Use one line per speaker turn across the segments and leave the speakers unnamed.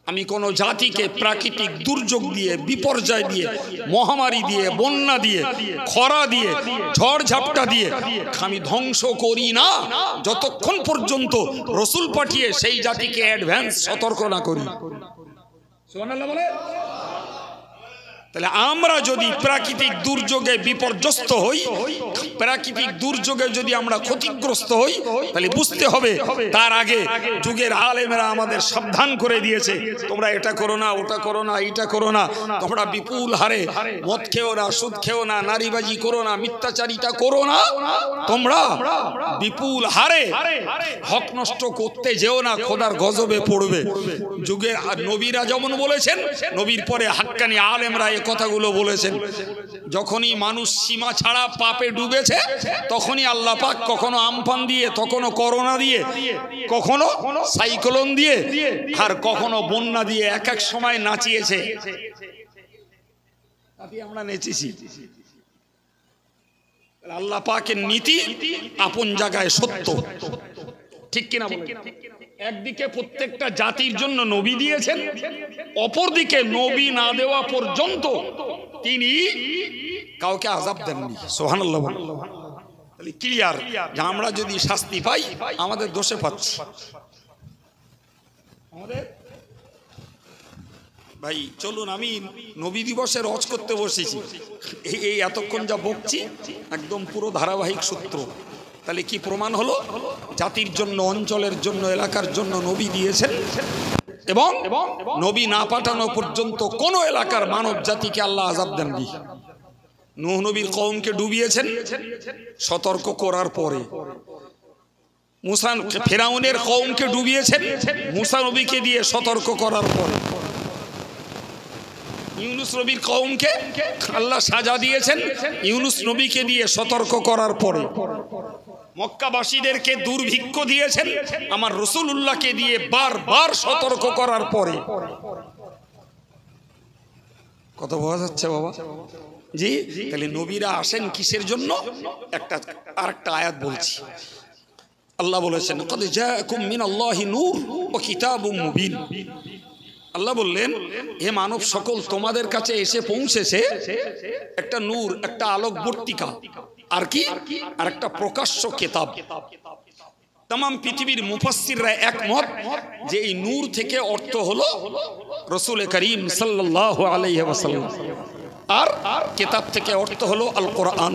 আমি কোনো জাতিকে প্রাকৃতিক দুর্যোগ দিয়ে, বিপর্যয় দিয়ে, মহামারী দিয়ে, বন্যা দিয়ে, খরা দিয়ে, ঝড় ঝাপটা দিয়ে আমি ধ্বংস করি না যতক্ষণ পর্যন্ত রসুল পাঠিয়ে সেই জাতিকে অ্যাডভান্স সতর্ক না করি। সুবহানাল্লাহ বলে। তাহলে আমরা যদি প্রাকৃতিক দুর্যোগে বিপর্যস্ত হই, প্রাকৃতিক দুর্যোগে যদি আমরা ক্ষতিগ্রস্ত হই, তাহলে বুঝতে হবে তার আগে যুগের আলেমেরা আমাদের সাবধান করে দিয়েছে, তোমরা এটা করো না, ওটা করো না, এইটা করো না, তোমরা বিপুল হারে মদ খেও না, সুদ খেও না, নারীবাজি করো না, মিথ্যাচারিতা করো না, তোমরা বিপুল হারে হক নষ্ট করতে যেও না, খোদার গজবে পড়বে। যুগের নবীরা যেমন বলেছেন, নবীর পরে হাক্কানি আলেমরা কথাগুলো বলেছেন। যখনই মানুষ সীমা ছাড়া পাপে ডুবেছে, তখনই আল্লাহ পাক কখনো আমফান দিয়ে, কখনো করোনা দিয়ে, কখনো সাইক্লোন দিয়ে, আর কখনো বন্যা দিয়ে এক এক সময় নাচিয়েছে। আমরা নেচেছি। আল্লাহ পাকের নীতি আপন জায়গায় সত্য, ঠিক কিনা বলেন? একদিকে প্রত্যেকটা জাতির জন্য নবী দিয়েছেন, অপরদিকে নবী না দেওয়া পর্যন্ত তিনি কাউকে আযাব দেননি। সুবহানাল্লাহ। তাহলে ক্লিয়ার যে আমরা যদি শাস্তি পাই আমাদের দোষে পাচ্ছি। ভাই চলুন, আমি নবী দিবসের হজ করতে বসেছি, এই এতক্ষণ যা বকছি একদম পুরো ধারাবাহিক সূত্র। তাহলে কি প্রমাণ হলো? জাতির জন্য, অঞ্চলের জন্য, এলাকার জন্য নবী দিয়েছেন, এবং নবী না পাঠানো পর্যন্ত কোন এলাকার মানব জাতিকে আল্লাহ আযাব দেননি। নূহ নবীর কওমকে ডুবিয়েছেন সতর্ক করার পরে। মুসা ফেরাউনের কওমকে ডুবিয়েছেন মুসা নবীকে দিয়ে সতর্ক করার পরে। ইউনুস নবীর কওমকে আল্লাহ সাজা দিয়েছেন ইউনুস নবীকে দিয়ে সতর্ক করার পরে। মক্কাবাসীদেরকে দুর্ভিক্ষ দিয়েছেন আমার রাসূলুল্লাহকে দিয়ে বারবার সতর্ক করার পরে। কত বোঝা যাচ্ছে বাবা? জি। তাহলে নবীরা আসেন কিসের জন্য? আরেকটা আয়াত বলছি। আল্লাহ বলেছেন কদ জাআকুম মিনাল্লাহি নূর ওয়া কিতাবুম মুবিন। আল্লাহ বললেন, হে মানব সকল, তোমাদের কাছে এসে পৌঁছেছে একটা নূর, একটা আলোকবর্তিকা, আর কি, আর একটা প্রকাশ্য কিতাব। तमाम পৃথিবীর মুফাসসিররা একমত যে এই নূর থেকে অর্থ হলো রাসূল করিম সাল্লাল্লাহু আলাইহি ওয়াসাল্লাম, আর কিতাব থেকে অর্থ হলো আল কোরআন,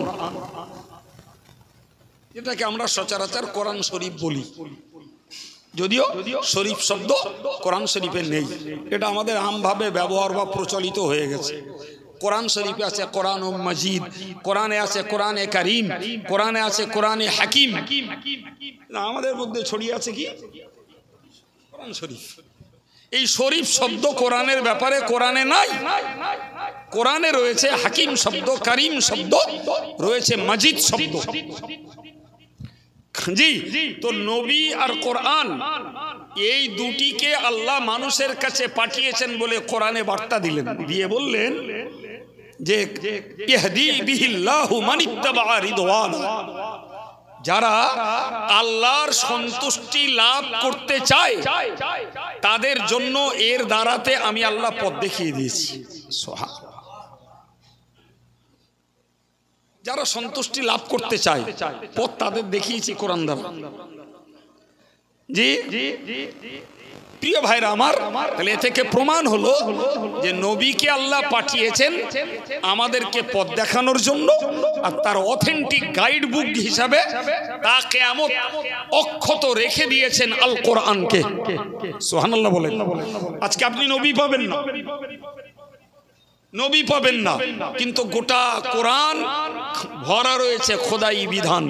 যেটাকে আমরা সচরাচর কোরআন শরীফ বলি, যদিও শরীফ শব্দ কোরআন শরীফে নেই। এটা আমাদের আমভাবে ব্যবহার বা প্রচলিত হয়ে গেছে। কোরআন শরীফে আছে কোরআন মাজিদ, কোরআনে আছে কোরআনে কারীম, কোরআনে আছে কোরআনে হাকিম। আমাদের মধ্যে ছড়িয়ে আছে কি কোরআন শরীফ। এই শরীফ শব্দ কোরআনের ব্যাপারে কোরআনে নাই। কোরআনে রয়েছে হাকিম শব্দ, কারীম শব্দ, রয়েছে মাজিদ শব্দ। জি। তো নবী আর কোরআন এই দুটিকে আল্লাহ মানুষের কাছে পাঠিয়েছেন বলে কোরআনে বার্তা দিলেন, দিয়ে বললেন যে ইহদি বিহিল্লাহু মানিত্তাবা রিদওয়ান, যারা আল্লাহর সন্তুষ্টি লাভ করতে চায় তাদের জন্য এর দ্বারাতে আমি আল্লাহ পথ দেখিয়ে দিয়েছি। সুবহানাল্লাহ। যারা সন্তুষ্টি লাভ করতে চায় পথ তাদের দেখিয়েছি কোরআন দ্বারা। জি প্রিয় ভাইরা আমার, তাহলে এ থেকে প্রমাণ হলো যে নবীকে আল্লাহ পাঠিয়েছেন আমাদেরকে পথ দেখানোর জন্য, আর তার অথেন্টিক গাইড বুক হিসাবে তা কিয়ামত অক্ষত রেখে দিয়েছেন আল কোরআনকে। সুবহানাল্লাহ বলেন। আজকে আপনি নবী পাবেন না, নবী পাবেন না, কিন্তু গোটা কোরআন ভরা রয়েছে খোদাই বিধান,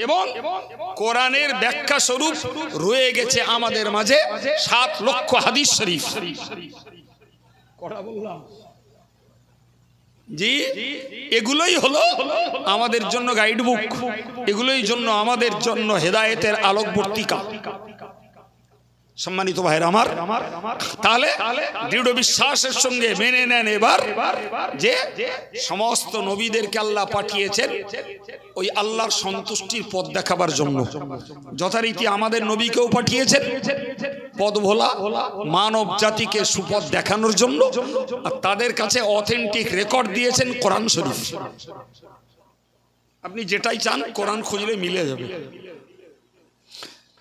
এবং কোরআনের ব্যাখ্যা স্বরূপ রয়ে গেছে আমাদের মাঝে 7 লক্ষ হাদিস শরীফ। জি, এগুলোই হলো আমাদের জন্য গাইড বুক, এগুলোই জন্য আমাদের জন্য হেদায়েতের আলোকবর্তিকা। সম্মানিত ভাইরা আমার, তাহলে দৃঢ় বিশ্বাসের সঙ্গে মেনে নেন এবার যে সমস্ত নবীদেরকে আল্লাহ পাঠিয়েছেন ওই আল্লাহর সন্তুষ্টির পথ দেখাবার জন্য। যথারীতি আমাদের নবীকেও পাঠিয়েছেন পথ ভোলা মানব জাতিকে সুপথ দেখানোর জন্য, আর তাদের কাছে অথেন্টিক রেকর্ড দিয়েছেন কোরআন শরীফ। আপনি যেটাই চান কোরআন খুঁজলে মিলে যাবে।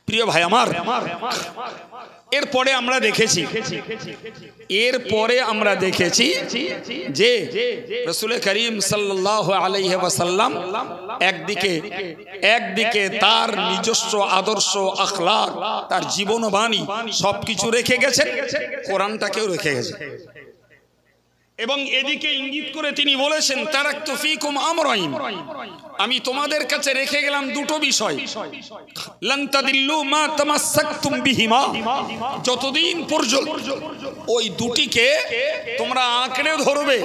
প্রিয় ভাই আমার, এরপরে আমরা দেখেছি যে রাসূল করিম সাল্লাল্লাহু আলাইহি ওয়াসাল্লাম একদিকে তার নিজস্ব আদর্শ আখলাক, তার জীবনবাণী সবকিছু রেখে গেছেন, কোরআনটাকেও রেখে গেছেন। এবং এদিকে ইঙ্গিত করে তিনি বলেছেন তারাকতু ফীকুম আমরাইন, আমি তোমাদের কাছে রেখে গেলাম দুটো বিষয়, লান তাদিল্লু মা তামাসসাকতুম বিহিমা, যতদিন পর্যন্ত ওই দুটিকে তোমরা আঁকড়ে ধরবে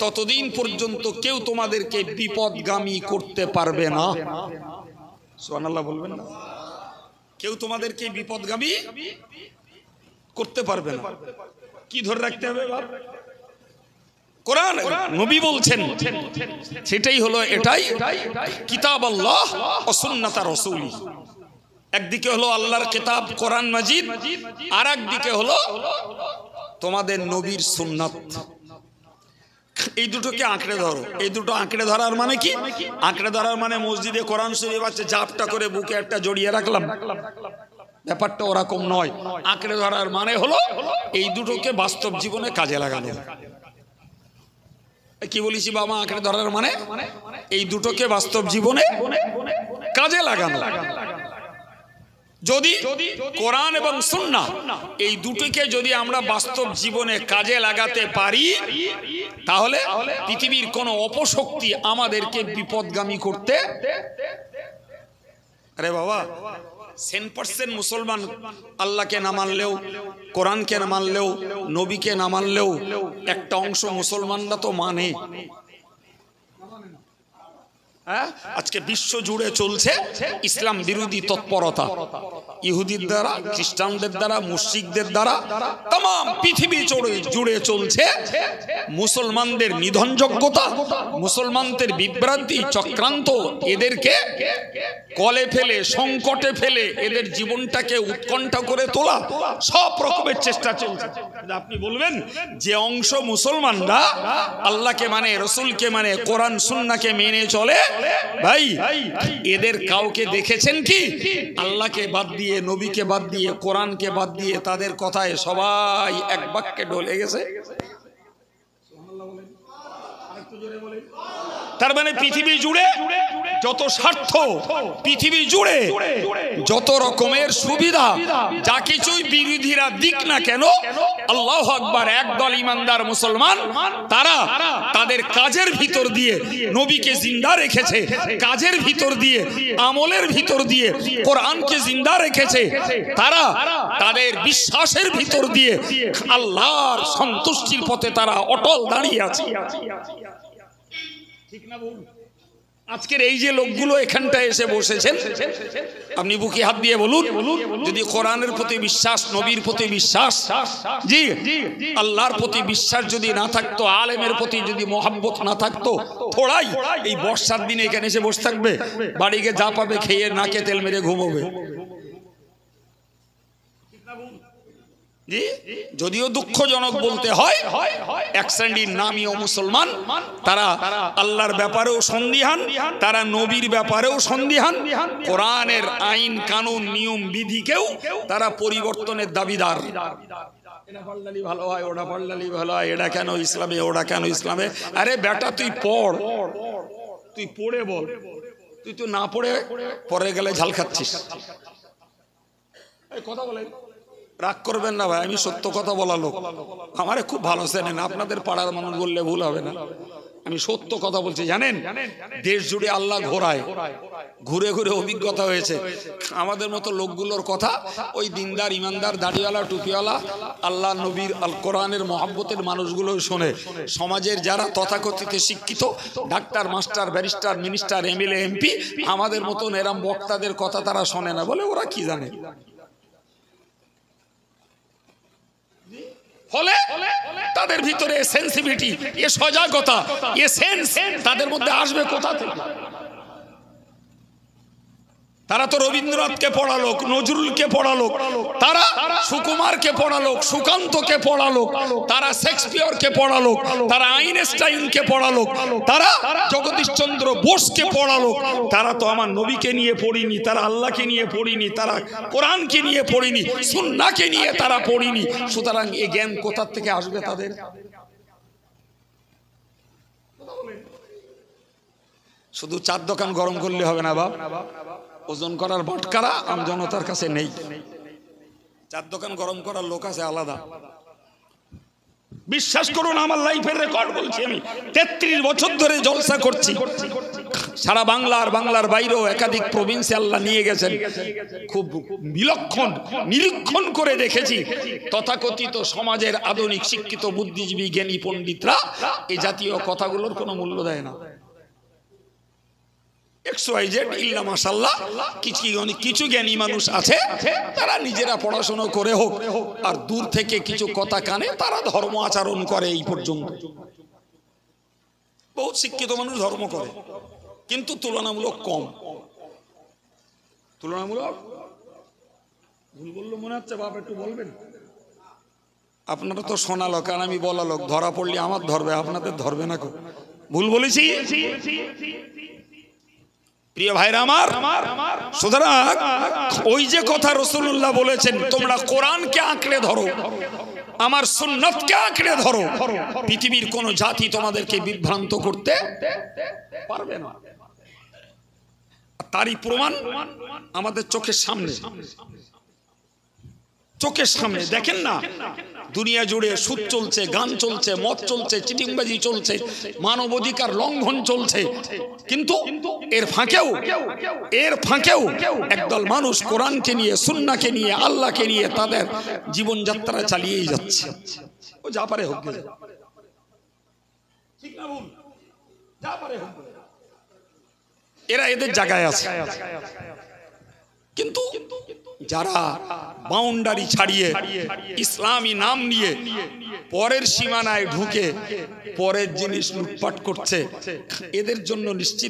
ততদিন পর্যন্ত কেউ তোমাদেরকে বিপদগামী করতে পারবে না। সুবহানাল্লাহ বলবেন না? কেউ তোমাদেরকে বিপদগামী করতে পারবে না। কি ধরে রাখতে হবে বাপ? কোরআন, নবী বলছেন, সেটাই হলো এটাই কিতাব আল্লাহ ও সুন্নাত রাসূলি। একদিকে হলো আল্লাহর কিতাব কোরআন মাজিদ, আর একদিকে হলো তোমাদের নবীর সুন্নাত। এই দুটোকে আঁকড়ে ধরো। এই দুটো আঁকড়ে ধরার মানে কি? আঁকড়ে ধরার মানে মসজিদে কোরআন শরীফ আছে, জাপটা করে বুকে একটা জড়িয়ে রাখলাম, ব্যাপারটা ওরকম নয়। আঁকড়ে ধরার মানে হলো এই দুটোকে বাস্তব জীবনে কাজে লাগানো। কি বলেছি বাবা? আঁকড়ে ধরার মানে এই দুটোকে বাস্তব জীবনে কাজে লাগানো। যদি কোরআন এবং সুন্নাহ এই দুটোকে যদি আমরা বাস্তব জীবনে কাজে লাগাতে পারি, তাহলে পৃথিবীর কোনো অপশক্তি আমাদেরকে বিপদগামী করতে। আরে বাবা, 100% মুসলমান আল্লাহকে না মানলেও, কোরআনকে না মানলেও, নবীকে না মানলেও একটা অংশ মুসলমানরা তো মানে। আজকে বিশ্ব জুড়ে চলছে ইসলাম বিরোধী তৎপরতা, ইহুদির দ্বারা, খ্রিস্টানদের দ্বারা, মুশরিকদের দ্বারা তাম পৃথিবী জুড়ে চলছে মুসলমানদের নিধনযোগ্যতা, মুসলমানদের বিভ্রান্তি, চক্রান্ত, এদেরকে কলে ফেলে, সংকটে ফেলে এদের জীবনটাকে উৎকণ্ঠা করে তোলা, সব রকমের চেষ্টা চলছে। আপনি বলবেন যে অংশ মুসলমানরা আল্লাহকে মানে, রসুলকে মানে, কোরআন সুন্নাহকে মেনে চলে, ভাই এদের কাউকে দেখেছেন কি আল্লাহকে বাদ দিয়ে, নবীকে বাদ দিয়ে, কোরআনকে বাদ দিয়ে তাদের কথায় সবাই এক বাক্যে ঢলে গেছে? তার মানে পৃথিবী জুড়ে যত স্বার্থ, পৃথিবী জুড়ে যত রকমের সুবিধা, যা কিছুই বিরোধীরা দিক না কেন, আল্লাহু আকবার, একদল ইমানদার মুসলমান তারা তাদের কাজের ভিতর দিয়ে নবীকে জিন্দা রেখেছে, কাজের ভিতর দিয়ে, আমলের ভিতর দিয়ে কোরআনকে জিন্দা রেখেছে, তারা তাদের বিশ্বাসের ভিতর দিয়ে আল্লাহর সন্তুষ্টির পথে তারা অটল দাঁড়িয়ে আছে। ঠিক না বলুন? আজকের এই যে লোকগুলো এখানটায় এসে বসেছেন, আপনি বুকে হাত দিয়ে বলুন, যদি কোরআনের প্রতি বিশ্বাস, নবীর প্রতি বিশ্বাস, জি আল্লাহর প্রতি বিশ্বাস যদি না থাকতো, আলেমের প্রতি যদি মোহাব্বত না থাকতো, থোড়াই এই বর্ষার দিনে এখানে এসে বসে থাকবে, বাড়িকে যা পাবে খেয়ে নাকে তেল মেরে ঘুমোবে। যদিও দুঃখজনক বলতে হয়, এক শ্রেণীর নামীয় মুসলমান তারা আল্লাহর ব্যাপারেও সন্দিহান, তারা নবীর ব্যাপারেও সন্দিহান, কোরআনের আইন কানুন নিয়ম বিধিকেও তারা পরিবর্তনের দাবিদার। এটা পাল্লালি ভালো হয়, ওটা পাল্লালি ভালো হয়, এটা কেন ইসলামে, ওটা কেন ইসলামে। আরে বেটা তুই পড়, তুই পড়ে বল, তুই তো না পড়ে পরে গেলে ঝাল খাচ্ছিস। কথা বলে রাগ করবেন না ভাই, আমি সত্য কথা বলা লোক, আমারে খুব ভালো চেনেন, আপনাদের পাড়ার মানুষ বললে ভুল হবে না, আমি সত্য কথা বলছি। জানেন দেশ জুড়ে আল্লাহ ঘোরায়, ঘুরে ঘুরে অভিজ্ঞতা হয়েছে। আমাদের মতো লোকগুলোর কথা ওই দিনদার, ইমানদার, দাড়িওয়ালা, টুপিওয়ালা, আল্লাহ নবীর আল কোরআনের মহব্বতের মানুষগুলো শোনে। সমাজের যারা তথাকথিত শিক্ষিত, doctor, master, barrister, minister, MLA, MP, আমাদের মতন এরম বক্তাদের কথা তারা শোনে না, বলে ওরা কি জানে। ফলে তাদের ভিতরে সেন্সিটিভিটি, এ সজাগতা, এ সেন্স তাদের মধ্যে আসবে কোথা থেকে? তারা তো রবীন্দ্রনাথকে পড়ালো, নজরুলকে পড়ালো, তারা সুকুমারকে পড়ালো, সুকান্তকে পড়ালো, তারা শেক্সপিয়রকে পড়ালো, তারা আইনস্টাইনকে পড়ালো, তারা জগদীশচন্দ্র বোসকে পড়ালো। তারা তো আমার নবীকে নিয়ে পড়িনি, তারা আল্লাহকে নিয়ে পড়িনি, তারা কোরআনকে নিয়ে পড়িনি, সুন্নাহকে নিয়ে তারা পড়িনি। সুতরাং এই জ্ঞান কোথা থেকে আসবে তাদের? শুধু চার দোকান গরম করলে হবে না বাপ, ওজন করার বাটকারা আমজনতার কাছে নেই। চার দোকান গরম করার লোক আছে আলাদা। বিশ্বাস করুন, আমার লাইফের রেকর্ড বলছি, আমি 33 বছর ধরে জলসা করছি। সারা বাংলার বাংলার বাইরেও একাধিক প্রভিন্সে আল্লাহ নিয়ে গেছেন। খুব বিলক্ষণ নিরীক্ষণ করে দেখেছি তথাকথিত সমাজের আধুনিক শিক্ষিত বুদ্ধিজীবী জ্ঞানী পণ্ডিতরা এই জাতীয় কথাগুলোর কোনো মূল্য দেয় না। কিছু জ্ঞানী মানুষ আছে, তারা নিজেরা পড়াশোনা করে হোক আর দূর থেকে কিছু কথা কানে তারা ধর্ম আচরণ করে। এই পর্যন্ত বহুত শিক্ষিত মানুষ ধর্ম করে, কিন্তু তুলনামূলক কম। তুলনামূলক ভুল বললো মনে হচ্ছে বাপ, একটু বলবেন? আপনারা তো শোনা লোক আর আমি বলা লোক, ধরা পড়লে আমার ধরবে, আপনাদের ধরবে না। ভুল বলেছি প্রিয় ভাইরা আমার। সুতরাং ওই যে কথা রাসূলুল্লাহ বলেছেন, তোমরা কোরআনকে আঁকড়ে ধরো, আমার সুন্নাতকে আঁকড়ে ধরো, পৃথিবীর কোন জাতি তোমাদেরকে বিভ্রান্ত করতে পারবে না। তারই প্রমাণ আমাদের চোখের সামনে। চোখের সামনে দেখেন না, দুনিয়া জুড়ে সুদ চলছে, গান চলছে, মদ চলছে, চিটিংবাজি চলছে, মানবাধিকার লঙ্ঘন চলছে, কিন্তু এর ফাঁকেও একদল মানুষ কোরআনকে নিয়ে, সুন্নাহকে নিয়ে, আল্লাহকে নিয়ে তাদের জীবনযাত্রা চালিয়েই যাচ্ছে। ও যা পারে হোক, ঠিক না ভুল? যা পারে হোক, এরা এদের জায়গায় আছে। কিন্তু যারা বাউন্ডারি ছাড়িয়ে ইসলামী নাম নিয়ে পরের সীমানায় ঢুকে পরের জিনিস লুটপাট করছে, এদের জন্য নিশ্চিত